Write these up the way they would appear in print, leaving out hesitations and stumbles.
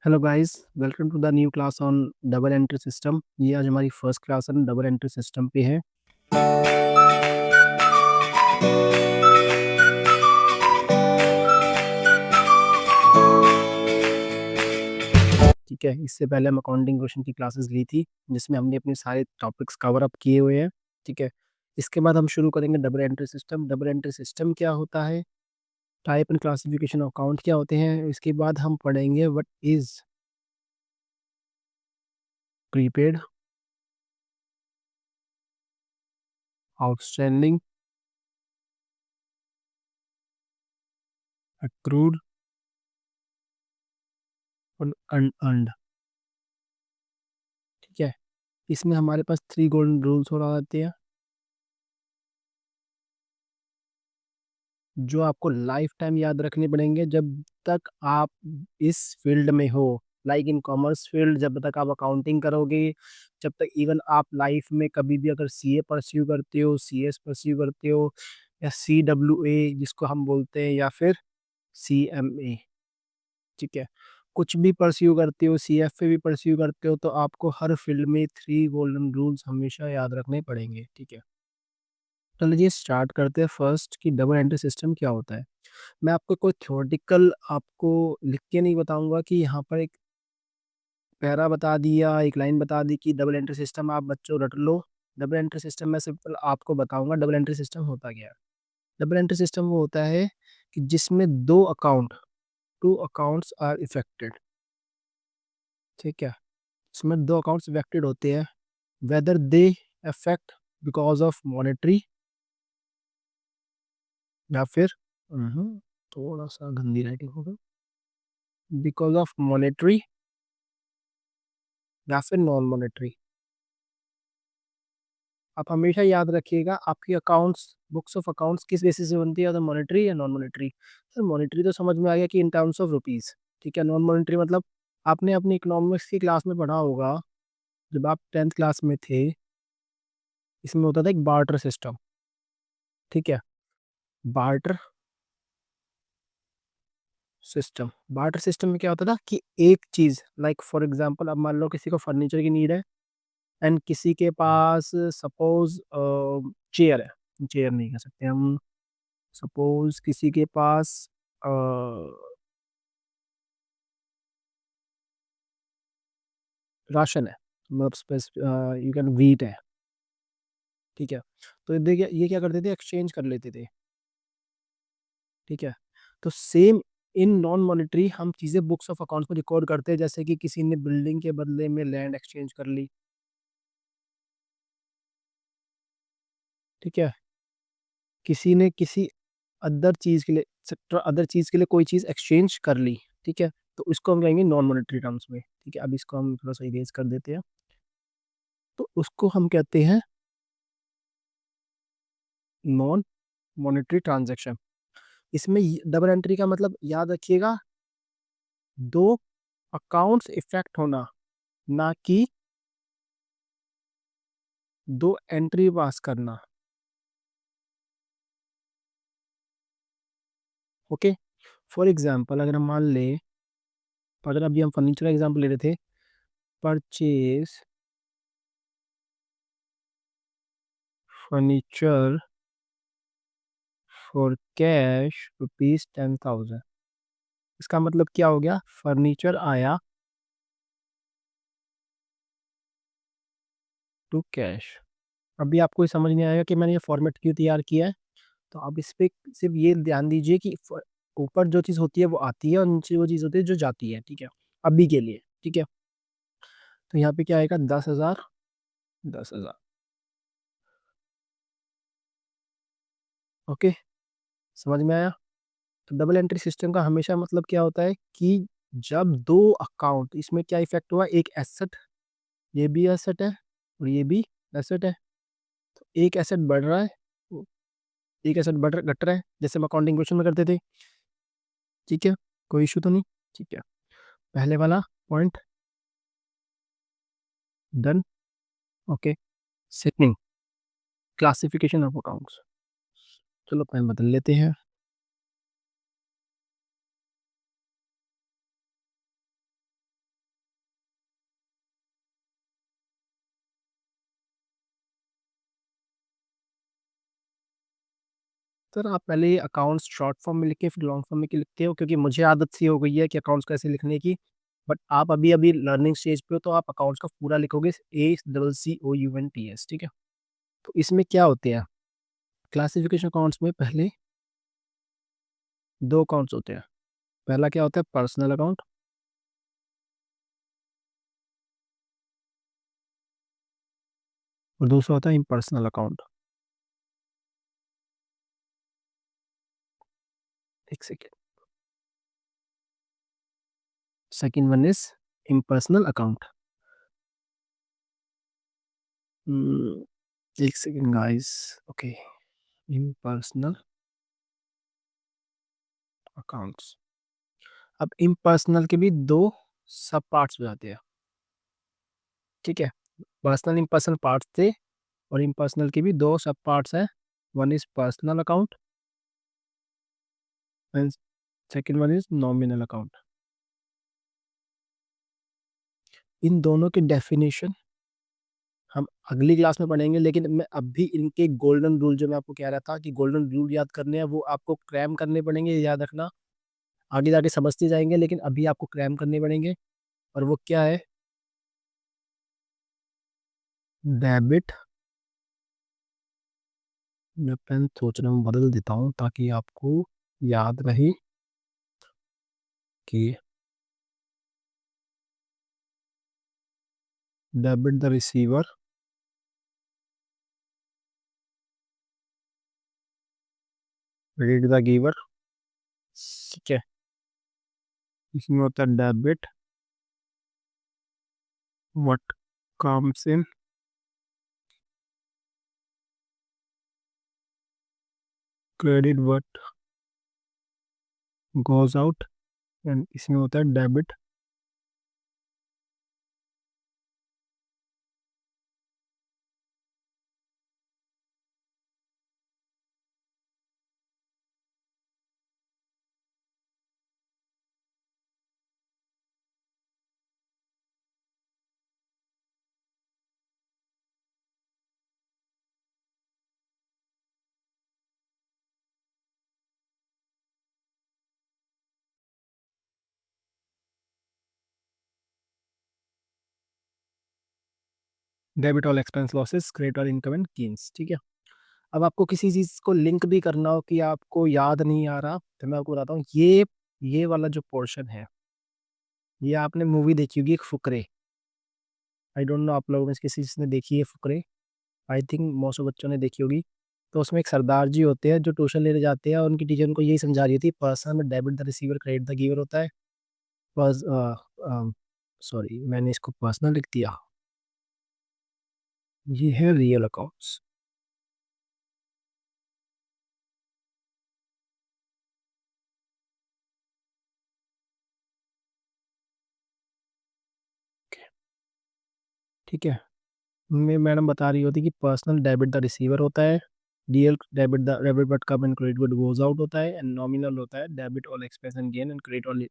Hello guys, welcome to the new class on double entry system. ये आज हमारी first class है, double entry system पे है। ठीक है, इससे पहले हम अकाउंटिंग क्वेश्चन की क्लासेस ली थी जिसमें हमने अपने सारे टॉपिक्स कवर अप किए हुए हैं। ठीक है, इसके बाद हम शुरू करेंगे double entry system. Double entry system क्या होता है, type and classification of account क्या होते हैं, इसके बाद हम पढ़ेंगे what is prepaid, outstanding, accrued और अनअर्न्ड। ठीक है, इसमें हमारे पास 3 गोल्डन रूल्स हो जाते हैं जो आपको लाइफ टाइम याद रखने पड़ेंगे जब तक आप इस फील्ड में हो। लाइक इन कॉमर्स फील्ड, जब तक आप अकाउंटिंग करोगे, जब तक इवन आप लाइफ में कभी भी अगर सीए परस्यू करते हो, सीएस परस्यू करते हो, या सीडब्ल्यूए जिसको हम बोलते हैं, या फिर सीएमए। ठीक है, कुछ भी परस्यू करते हो, सीएफए भी परस्यू करते हो, तो आपको हर फील्ड में 3 गोल्डन रूल्स हमेशा याद रखने पड़ेंगे। ठीक है, चलिए स्टार्ट करते हैं फर्स्ट कि डबल एंट्री सिस्टम क्या होता है। मैं आपको कोई थ्योरेटिकल आपको लिख के नहीं बताऊंगा कि यहाँ पर एक पैरा बता दिया, एक लाइन बता दी कि डबल एंट्री सिस्टम आप बच्चों रट लो। डबल एंट्री सिस्टम मैं सिंपल आपको बताऊंगा डबल एंट्री सिस्टम होता क्या है। डबल एंट्री सिस्टम वो होता है कि जिसमें दो account, two accounts are affected. ठीक है, इसमें दो अकाउंट्स इफेक्टेड होते हैं, whether they affect because of monetary, या फिर थोड़ा सा गंदी राइटिंग होगा, बिकॉज ऑफ मॉनेटरी या फिर नॉन मॉनेटरी। आप हमेशा याद रखिएगा आपकी अकाउंट्स, बुक्स ऑफ अकाउंट्स किस बेसिस से बनती है, तो मॉनेटरी या नॉन मॉनेटरी। सर मॉनेटरी तो समझ में आ गया कि इन टर्म्स ऑफ रुपीस। ठीक है, नॉन मॉनेटरी मतलब आपने अपनी इकोनॉमिक्स की क्लास में पढ़ा होगा, जब आप 10th क्लास में थे, इसमें होता था एक बार्टर सिस्टम। ठीक है, बार्टर सिस्टम, बार्टर सिस्टम में क्या होता था कि एक चीज, लाइक फॉर एग्जांपल अब मान लो किसी को फर्नीचर की नीड है एंड किसी के पास सपोज चेयर है, चेयर नहीं कह सकते हम, सपोज किसी के पास अ, राशन है, मतलब यू कैन वीट है। ठीक है, तो ये देखिए ये क्या करते थे, एक्सचेंज कर लेते थे। ठीक है, तो सेम इन नॉन मॉनेटरी हम चीज़ें बुक्स ऑफ अकाउंट्स में रिकॉर्ड करते हैं, जैसे कि किसी ने बिल्डिंग के बदले में लैंड एक्सचेंज कर ली। ठीक है, किसी ने किसी अदर चीज़ के लिए, अदर चीज़ के लिए कोई चीज़ एक्सचेंज कर ली। ठीक है, तो इसको हम कहेंगे नॉन मॉनेटरी टर्म्स में। ठीक है, अब इसको हम थोड़ा सा इरेज कर देते हैं, तो उसको हम कहते हैं नॉन मॉनेटरी ट्रांजैक्शन। इसमें डबल एंट्री का मतलब याद रखिएगा, दो अकाउंट्स इफेक्ट होना, ना कि दो एंट्री पास करना। ओके, फॉर एग्जांपल अगर हम मान ले, अगर अभी हम फर्नीचर का एग्जांपल ले रहे थे, परचेज फर्नीचर फॉर कैश ₹10,000। इसका मतलब क्या हो गया, फर्नीचर आया टू कैश। अभी आपको ये समझ नहीं आएगा कि मैंने ये फॉर्मेट क्यों तैयार किया है, तो आप इस पे सिर्फ ये ध्यान दीजिए कि ऊपर जो चीज़ होती है वो आती है और नीचे वो चीज़ होती है जो जाती है। ठीक है, अभी के लिए। ठीक है, तो यहाँ पे क्या आएगा, 10,000, 10,000। ओके, समझ में आया। तो डबल एंट्री सिस्टम का हमेशा मतलब क्या होता है कि जब दो अकाउंट, इसमें क्या इफेक्ट हुआ, एक एसेट, ये भी एसेट है और ये भी एसेट है, तो एक एसेट बढ़ रहा है, एक एसेट बढ़ घट रहा है, जैसे हम अकाउंटिंग क्वेश्चन में करते थे। ठीक है, कोई इशू तो नहीं। ठीक है, पहले वाला point done. Okay, second, classification of accounts. चलो पेन बदल लेते हैं। सर आप पहले अकाउंट्स शॉर्ट फॉर्म में लिखे फिर लॉन्ग फॉर्म में लिखते हो, क्योंकि मुझे आदत सी हो गई है कि अकाउंट्स कैसे लिखने की। बट आप अभी अभी लर्निंग स्टेज पे हो, तो आप अकाउंट्स का पूरा लिखोगे, ACCOUNTS, ठीक है। तो इसमें क्या होते हैं, क्लासिफिकेशन अकाउंट्स में पहले दो अकाउंट्स होते हैं। पहला क्या होता है, पर्सनल अकाउंट, और दूसरा होता है इम्पर्सनल अकाउंट। एक second, second one is impersonal account. एक second guys, okay, impersonal accounts. अब इम्पर्सनल के भी दो सब पार्ट्स हो जाते हैं, ठीक है। पर्सनल इम्पर्सनल पार्ट्स थे, और इम्पर्सनल के भी दो सब पार्ट्स हैं। One is personal account and second one is nominal account. इन दोनों की डेफिनेशन हम अगली क्लास में पढ़ेंगे, लेकिन मैं अभी इनके गोल्डन रूल, जो मैं आपको कह रहा था कि गोल्डन रूल याद करने हैं, वो आपको क्रैम करने पड़ेंगे, याद रखना। आगे जाके समझते जाएंगे, लेकिन अभी आपको क्रैम करने पड़ेंगे। और वो क्या है, डेबिट। मैं पेन सोच रहा हूँ बदल देता हूँ ताकि आपको याद रहे कि debit the receiver, credit the giver, ठीक है। इसमें होता है debit what comes in, credit what goes out, and इसमें होता है debit. Debit all expense losses, credit all income and gains, ठीक है। अब आपको किसी चीज को लिंक भी करना हो कि आपको याद नहीं आ रहा, तो मैं आपको बताता हूँ, ये वाला जो पोर्शन है, ये आपने मूवी देखी होगी एक फुकरे। आई डोंट नो आप लोगों में से किसी ने देखी है Fukrey, I think most of बच्चों ने देखी होगी। तो उसमें एक सरदार जी होते हैं जो ट्यूशन लेने जाते हैं, और उनकी टीचर उनको यही समझा रही थी, पर्सन में debit the receiver credit the giver होता है। बस सॉरी, मैंने इसको पर्सनल लिख दिया। ये है रियल अकाउंट्स। ठीक है, मैं मैडम बता रही होती कि पर्सनल डेबिट द रिसीवर होता है, DL debit but come and credit but goes out होता है, एंड नॉमिनल होता है debit all expense and gain and credit all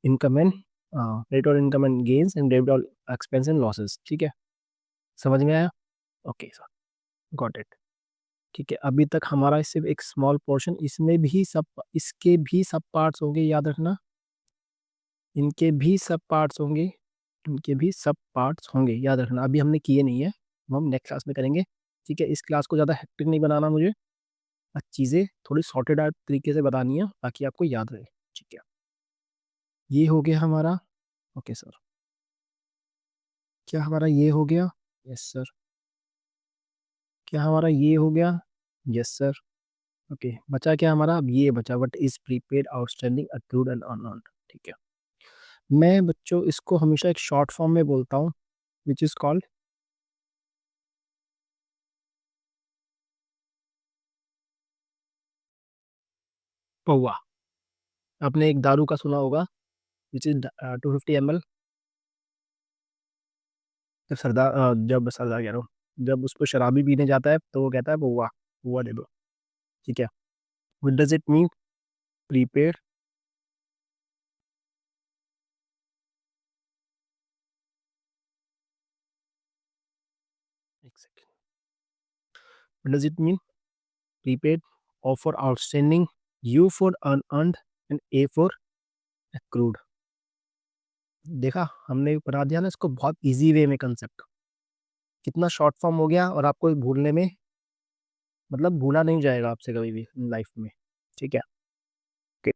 income and credit all income and gains and debit all expense and losses, ठीक है। समझ में आया? Okay sir, got it. ठीक है, अभी तक हमारा सिर्फ एक स्मॉल पोर्शन, इसमें भी सब, इसके भी सब पार्ट्स होंगे, याद रखना। इनके भी सब पार्ट्स होंगे, इनके भी सब पार्ट्स होंगे, याद रखना। अभी हमने किए नहीं है, वो हम नेक्स्ट क्लास में करेंगे, ठीक है। इस क्लास को ज़्यादा हेक्टिक नहीं बनाना मुझे, चीज़ें थोड़ी सॉर्टेड आउट तरीके से बतानी है ताकि आपको याद रहे, ठीक है। ये हो गया हमारा, ओके सर। क्या हमारा ये हो गया? Yes sir. क्या हमारा ये हो गया? Yes sir. ओके, बचा क्या हमारा? अब ये बचा, what is prepaid outstanding accrued and unearned, ठीक है। मैं बच्चों इसको हमेशा एक शॉर्ट फॉर्म में बोलता हूँ, विच इज कॉल्ड पौवा। आपने एक दारू का सुना होगा, विच इज 250 ml। जब सरदार कह रहा हूँ, जब उसको शराबी पीने जाता है तो वो कहता है पौवा, पौवा दे दो, ठीक है। What does it mean, prepaid? एक सेकेंड, what does it mean, prepaid? O for outstanding, U for unearned and A for accrued। देखा हमने बना दिया ना इसको बहुत इजी वे में कंसेप्ट। कितना शॉर्ट फॉर्म हो गया और आपको भूलने में मतलब भूला नहीं जाएगा आपसे कभी भी लाइफ में। ठीक है। Okay.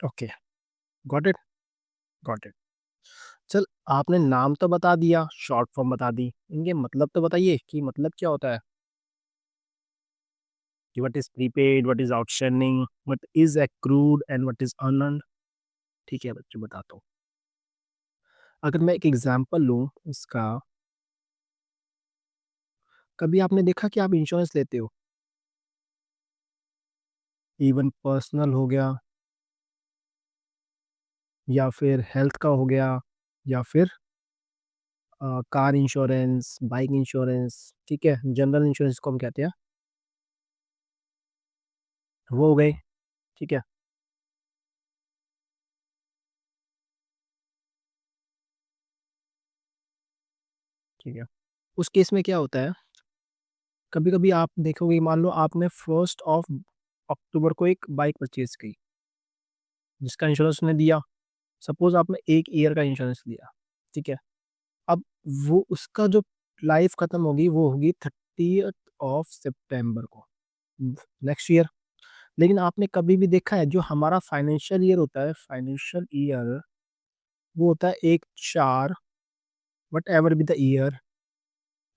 Okay. Got it. Got it. चल आपने नाम तो बता दिया, शॉर्ट फॉर्म बता दी, इनके मतलब तो बताइए कि मतलब क्या होता है कि what is prepaid, what is outstanding, what is accrued and what is unearned. ठीक है बच्चों बताता हूँ। अगर मैं एक एग्जांपल लूँ इसका, कभी आपने देखा कि आप इंश्योरेंस लेते हो, इवन पर्सनल हो गया या फिर हेल्थ का हो गया या फिर कार इंश्योरेंस, बाइक इंश्योरेंस, ठीक है, जनरल इंश्योरेंस को हम कहते हैं, वो हो गए। ठीक है। ठीक है। उस केस में क्या होता है, कभी कभी आप देखोगे, मान लो आपने 1 अक्टूबर को एक बाइक परचेज की जिसका इंश्योरेंस ने दिया। सपोज आपने 1 ईयर का इंश्योरेंस लिया। ठीक है। अब वो उसका जो लाइफ खत्म होगी वो होगी 30 सितंबर को नेक्स्ट ईयर। लेकिन आपने कभी भी देखा है जो हमारा फाइनेंशियल ईयर होता है, फाइनेंशियल ईयर वो होता है 1/4, what ever be the year,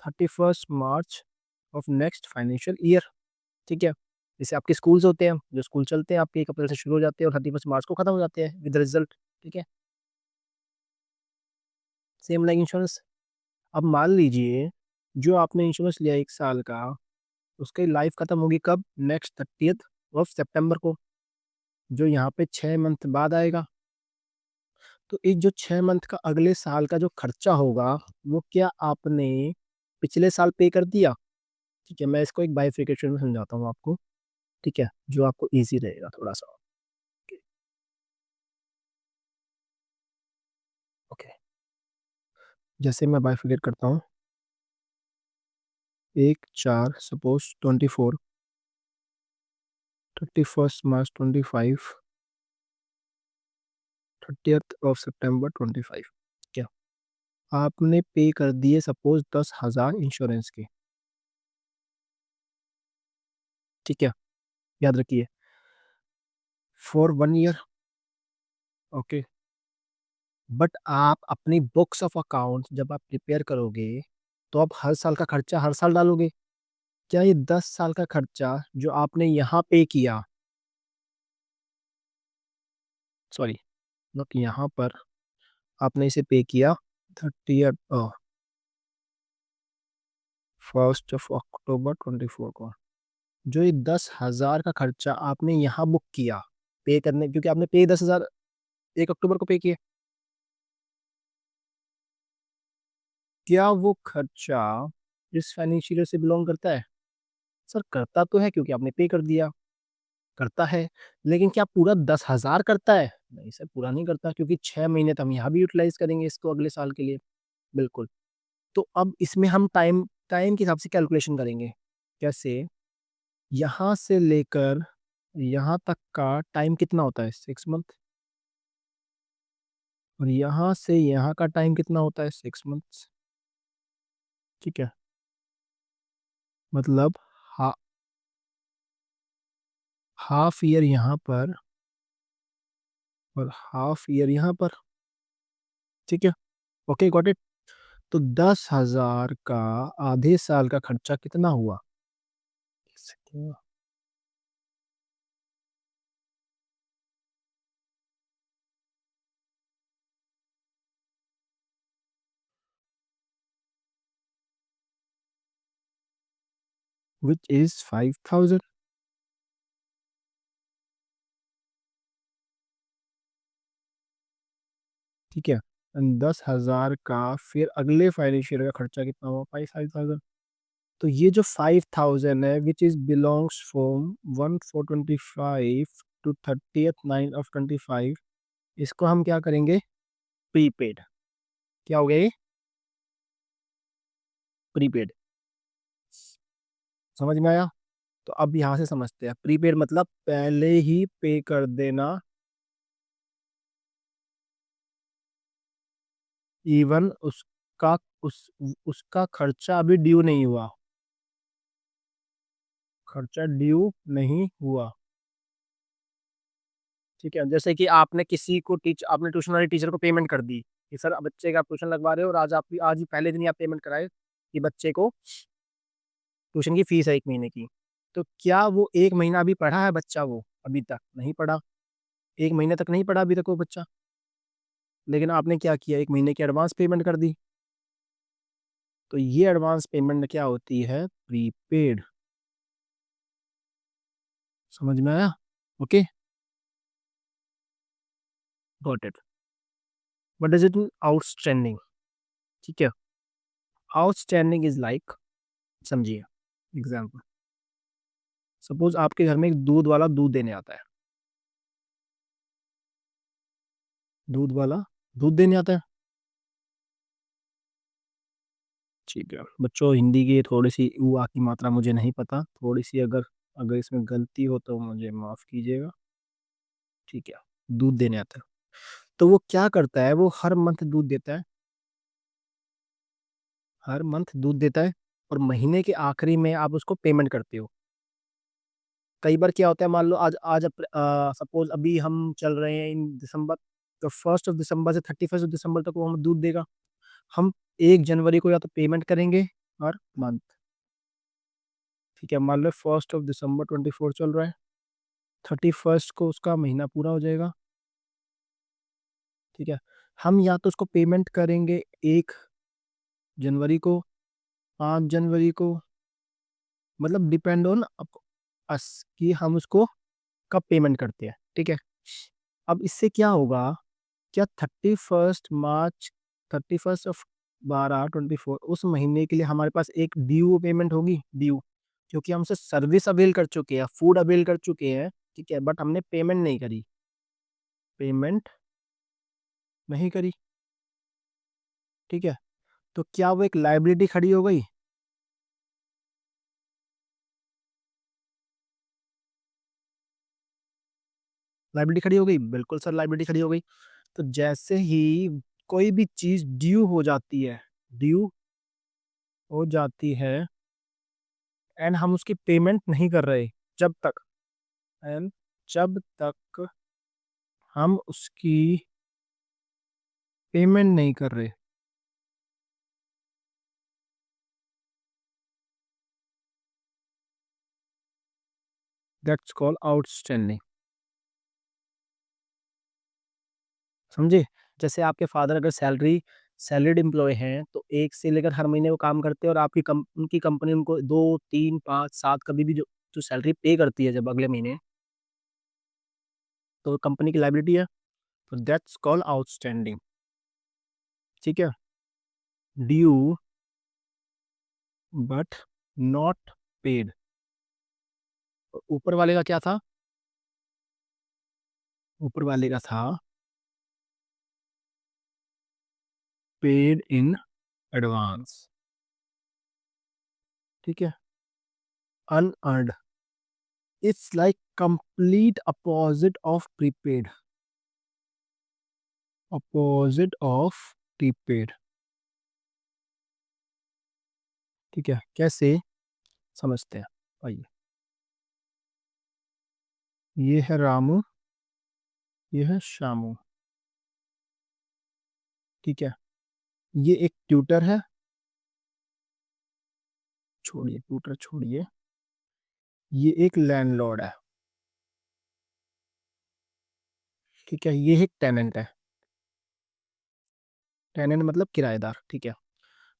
31 March of next financial year. ठीक है। जैसे आपके स्कूल्स होते हैं, जो स्कूल चलते हैं आपके 1 अप्रैल से शुरू हो जाते हैं और 31 मार्च को खत्म हो जाते हैं विद रिजल्ट। ठीक है। Same like insurance. अब मान लीजिए जो आपने इंश्योरेंस लिया 1 साल का, उसकी लाइफ खत्म होगी कब, नेक्स्ट 30 सितंबर को, जो यहाँ पे 6 मंथ बाद आएगा। तो एक जो 6 मंथ का अगले साल का जो खर्चा होगा, वो क्या आपने पिछले साल पे कर दिया। ठीक है, मैं इसको एक बाइफिकेशन में समझाता हूँ आपको। ठीक है, जो आपको इजी रहेगा थोड़ा सा। ओके। जैसे मैं बाइफिकेट करता हूँ, 1/4 सपोज 24, 31 मार्च 25, 30 सितंबर 25। क्या आपने पे कर दिए सपोज 10,000 इंश्योरेंस के। ठीक है। याद रखिए फॉर 1 ईयर। ओके। बट आप अपनी बुक्स ऑफ अकाउंट जब आप प्रिपेयर करोगे तो आप हर साल का खर्चा हर साल डालोगे। क्या ये 10 साल का खर्चा जो आपने यहाँ पे किया, सॉरी नॉट यहाँ पर, आपने इसे पे किया 31 अक्टूबर 24 को, जो ये 10,000 का खर्चा आपने यहाँ बुक किया पे करने, क्योंकि आपने पे 10,000 1 अक्टूबर को पे किए, क्या वो खर्चा इस फाइनेंशियल ईयर से बिलोंग करता है। सर करता तो है क्योंकि आपने पे कर दिया, करता है। लेकिन क्या पूरा 10,000 करता है, नहीं सर पूरा नहीं करता, क्योंकि 6 महीने तो हम यहाँ भी यूटिलाइज करेंगे इसको अगले साल के लिए। बिल्कुल। तो अब इसमें हम टाइम टाइम के हिसाब से कैलकुलेशन करेंगे। कैसे, यहाँ से लेकर यहाँ तक का टाइम कितना होता है, 6 मंथ। और यहाँ से यहाँ का टाइम कितना होता है, 6 मंथ्स। ठीक है। मतलब हा, हाफ ईयर यहाँ पर और हाफ ईयर यहाँ पर। ठीक है। Okay got it. तो 10,000 का आधे साल का खर्चा कितना हुआ। Which is 5,000। ठीक है। 10,000 का फिर अगले फाइनेंशियल का खर्चा कितना हुआ, 5,000। तो ये जो 5000 है which is belongs from 1425 to 30th 9 of 25, इसको हम क्या करेंगे, प्रीपेड। क्या हो गया ये, प्रीपेड। समझ में आया? तो अब यहाँ से समझते हैं, प्रीपेड मतलब पहले ही पे कर देना, इवन उसका उसका खर्चा अभी ड्यू नहीं हुआ, खर्चा ड्यू नहीं हुआ। ठीक है, जैसे कि आपने किसी को आपने ट्यूशन वाले टीचर को पेमेंट कर दी कि सर बच्चे का आप ट्यूशन लगवा रहे हो, और आज ही पहले दिन ही आप पेमेंट कराए कि बच्चे को ट्यूशन की फीस है 1 महीने की। तो क्या वो 1 महीना अभी पढ़ा है बच्चा? वो अभी तक नहीं पढ़ा, 1 महीने तक नहीं पढ़ा अभी तक वो बच्चा। लेकिन आपने क्या किया, 1 महीने की एडवांस पेमेंट कर दी। तो ये एडवांस पेमेंट क्या होती है, प्रीपेड। समझ में आया? Okay, got it. What is it outstanding? ठीक है, आउटस्टैंडिंग इज लाइक, समझिए एग्जाम्पल, सपोज आपके घर में एक दूध वाला दूध देने आता है, दूध वाला दूध देने आता है। ठीक है बच्चों, हिंदी की थोड़ी सी ऊ आ की मात्रा मुझे नहीं पता, थोड़ी सी अगर अगर इसमें गलती हो तो मुझे माफ कीजिएगा। ठीक है, दूध देने आता है, तो वो क्या करता है, वो हर मंथ दूध देता है, हर मंथ दूध देता है, और महीने के आखिरी में आप उसको पेमेंट करते हो। कई बार क्या होता है, मान लो आज आज सपोज अभी हम चल रहे हैं इन दिसंबर, तो 1 दिसंबर से 31 दिसंबर तक वो हम दूध देगा। हम 1 जनवरी को या तो पेमेंट करेंगे हर मंथ। ठीक है, मान लो 1 दिसंबर 24 चल रहा है, 31 को उसका महीना पूरा हो जाएगा। ठीक है, हम या तो उसको पेमेंट करेंगे 1 जनवरी को, 5 जनवरी को, मतलब डिपेंड ऑन अस कि हम उसको कब पेमेंट करते हैं। ठीक है, अब इससे क्या होगा, क्या 31 मार्च, 31 ऑफ 12 24 उस महीने के लिए हमारे पास एक ड्यू पेमेंट होगी, ड्यू, क्योंकि हमसे सर्विस अवेल कर चुके हैं, फूड अवेल कर चुके हैं। ठीक है, बट हमने पेमेंट नहीं करी, पेमेंट नहीं करी। ठीक है, तो क्या वो एक लाइबिलिटी खड़ी हो गई? लाइबिलिटी खड़ी हो गई, बिल्कुल सर लाइबिलिटी खड़ी हो गई। तो जैसे ही कोई भी चीज ड्यू हो जाती है, ड्यू हो जाती है, एंड हम उसकी पेमेंट नहीं कर रहे, जब तक, एंड जब तक हम उसकी पेमेंट नहीं कर रहे, दैट्स कॉल आउटस्टैंडिंग। समझे? जैसे आपके फादर अगर सैलरीड एम्प्लॉय हैं, तो एक से लेकर हर महीने वो काम करते हैं, और उनकी कंपनी उनको 2 3 5 7 कभी भी जो जो सैलरी पे करती है जब अगले महीने, तो कंपनी की लाइबिलिटी है, तो दैट्स कॉल आउटस्टैंडिंग। ठीक है, ड्यू बट नॉट पेड। ऊपर वाले का क्या था, ऊपर वाले का था पेड इन एडवांस। ठीक है, unearned, it's like complete opposite of prepaid, opposite of prepaid. ठीक है, कैसे समझते हैं, आइए। ये है रामू, ये है श्यामू। ठीक है, ये एक ट्यूटर है, छोड़िए ट्यूटर छोड़िए, ये एक लैंडलॉर्ड है। ठीक है, ये एक टेनेंट है, टेनेंट मतलब किराएदार। ठीक है,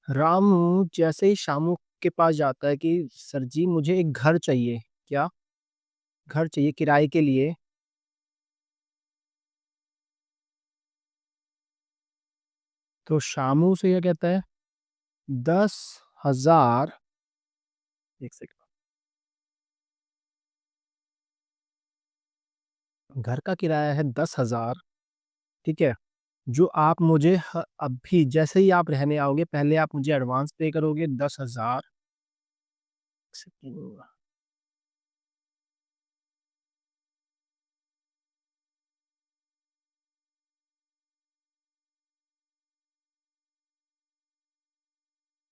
रामू जैसे ही शामू के पास जाता है कि सर जी मुझे एक घर चाहिए, क्या, घर चाहिए किराए के लिए, तो शामू से यह कहता है 10,000 एक सेकंड। घर का किराया है 10,000। ठीक है। जो आप मुझे अभी जैसे ही आप रहने आओगे पहले आप मुझे एडवांस पे करोगे 10,000।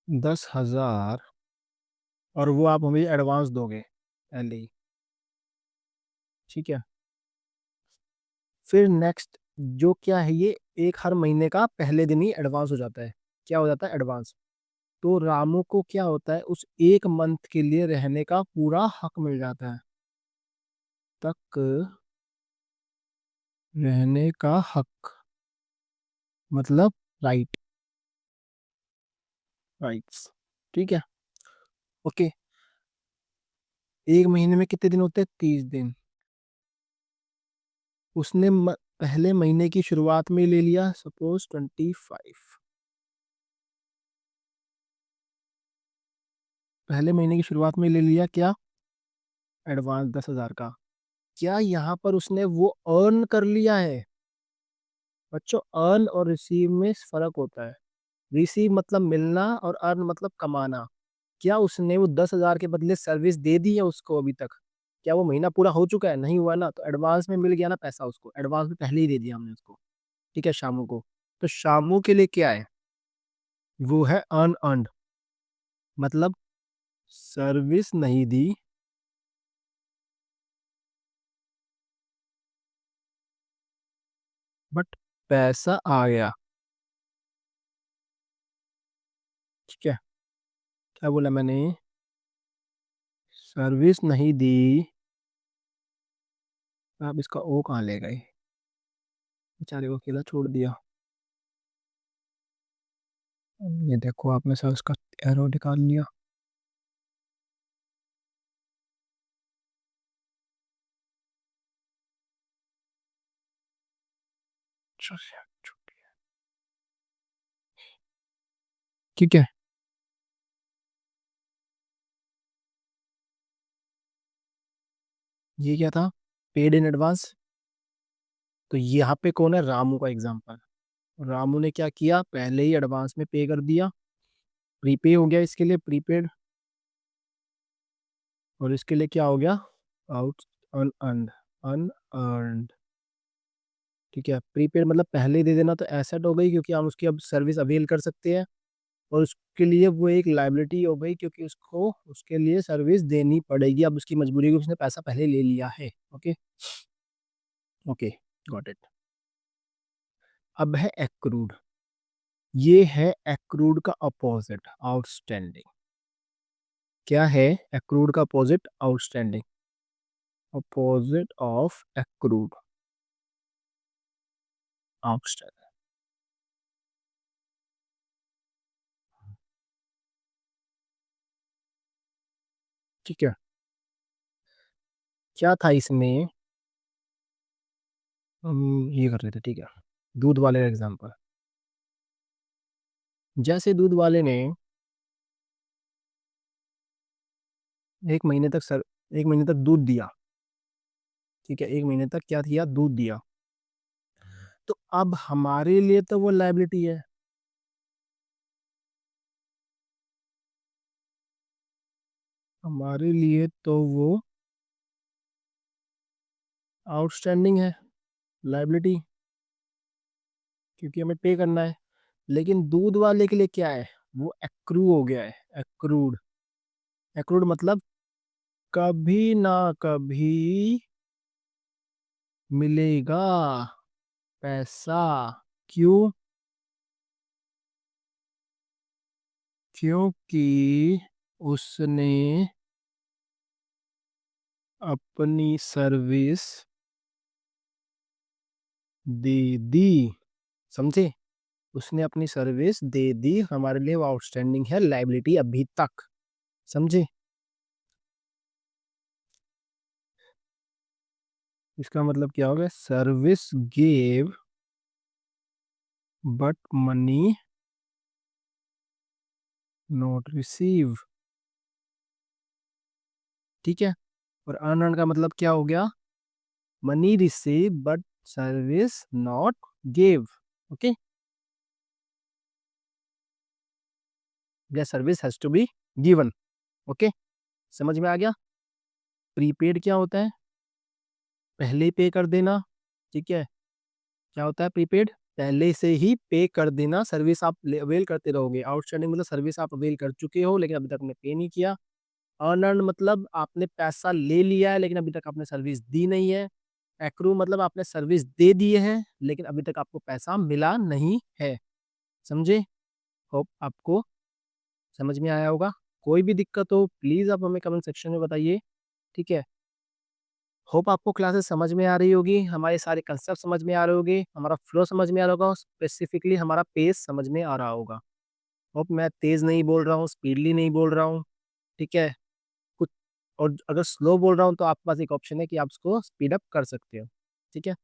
10,000 और वो आप मुझे एडवांस दोगे पहले ही। ठीक है। फिर नेक्स्ट जो क्या है ये एक हर महीने का पहले दिन ही एडवांस हो जाता है। क्या हो जाता है? एडवांस। तो रामू को क्या होता है उस एक मंथ के लिए रहने का पूरा हक मिल जाता है। तक रहने का हक मतलब राइट। राइट्स। ठीक है। ओके। एक महीने में कितने दिन होते हैं? 30 दिन। उसने पहले महीने की शुरुआत में ले लिया सपोज 25। पहले महीने की शुरुआत में ले लिया क्या? एडवांस 10,000 का। क्या यहाँ पर उसने वो अर्न कर लिया है? बच्चों अर्न और रिसीव में फर्क होता है। रिसीव मतलब मिलना और अर्न मतलब कमाना। क्या उसने वो 10,000 के बदले सर्विस दे दी है उसको अभी तक? क्या वो महीना पूरा हो चुका है? नहीं हुआ ना, तो एडवांस में मिल गया ना पैसा उसको, एडवांस में पहले ही दे दिया हमने उसको। ठीक है शामू को। तो शामू के लिए क्या है? वो है अर्न अर्न। मतलब सर्विस नहीं दी बट पैसा आ गया। ठीक है। क्या बोला मैंने? सर्विस नहीं दी। आप इसका ओ कहाँ ले गए? बेचारे को अकेला छोड़ दिया। ये देखो आपने सर उसका एरो निकाल लिया। ठीक है। ये क्या था? Paid in advance. तो यहाँ पे कौन है? रामू का एग्जांपल। रामू ने क्या किया? पहले ही एडवांस में पे कर दिया। प्रीपे हो गया इसके लिए प्रीपेड। और इसके लिए क्या हो गया? Out unearned. अनअर्न्ड। ठीक है। प्रीपेड मतलब पहले ही दे देना तो एसेट हो गई क्योंकि हम उसकी अब सर्विस अवेल कर सकते हैं। और उसके लिए वो एक लाइबिलिटी हो गई क्योंकि उसको उसके लिए सर्विस देनी पड़ेगी। अब उसकी मजबूरी है कि उसने पैसा पहले ले लिया है। ओके। ओके। Got it. अब है एक्रूड। ये है एक्रूड का अपोजिट आउटस्टैंडिंग। क्या है एक्रूड का opposite? Outstanding. Opposite of accrued. Outstanding. ठीक है। क्या था इसमें? हम ये कर रहे थे। ठीक है। दूध वाले का एग्जांपल। जैसे दूध वाले ने एक महीने तक सर एक महीने तक दूध दिया। ठीक है। एक महीने तक क्या किया? दूध दिया। तो अब हमारे लिए तो वो लाइबिलिटी है। हमारे लिए तो वो आउटस्टैंडिंग है, लाइबिलिटी, क्योंकि हमें पे करना है। लेकिन दूध वाले के लिए क्या है? वो एक्रू हो गया है। एक्रूड। एक्रूड मतलब कभी ना कभी मिलेगा पैसा। क्यों? क्योंकि उसने अपनी सर्विस दे दी। समझे? उसने अपनी सर्विस दे दी, हमारे लिए वो आउटस्टैंडिंग है, लाइबिलिटी अभी तक। समझे? इसका मतलब क्या होगा? Service gave but money not receive. ठीक है। और अनअर्न्ड का मतलब क्या हो गया, money receive but service not give. Okay, या service has to be given. Okay, समझ में आ गया। प्रीपेड क्या होता है, पहले ही पे कर देना। ठीक है, क्या होता है प्रीपेड, पहले से ही पे कर देना, सर्विस आप अवेल करते रहोगे। आउटस्टैंडिंग मतलब सर्विस आप अवेल कर चुके हो लेकिन अभी तक आपने पे नहीं किया। अनअर्न्ड मतलब आपने पैसा ले लिया है लेकिन अभी तक आपने सर्विस दी नहीं है। एक्रू मतलब आपने सर्विस दे दिए हैं लेकिन अभी तक आपको पैसा मिला नहीं है। समझे? होप आपको समझ में आया होगा। कोई भी दिक्कत हो प्लीज आप हमें कमेंट सेक्शन में बताइए। ठीक है, होप आपको क्लासेस समझ में आ रही होगी, हमारे सारे कंसेप्ट समझ में आ रहे होंगे, हमारा फ्लो समझ में आ रहा होगा, स्पेसिफिकली हमारा पेस समझ में आ रहा होगा। होप मैं तेज नहीं बोल रहा हूँ, स्पीडली नहीं बोल रहा हूँ। ठीक है, कुछ, और अगर स्लो बोल रहा हूँ तो आपके पास एक ऑप्शन है कि आप उसको स्पीड अप कर सकते हो। ठीक है,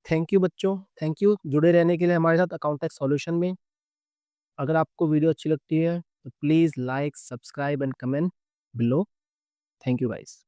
थैंक यू बच्चों, थैंक यू जुड़े रहने के लिए हमारे साथ अकाउंटेक्स सॉल्यूशन में। अगर आपको वीडियो अच्छी लगती है तो please like, subscribe and comment below. Thank you guys.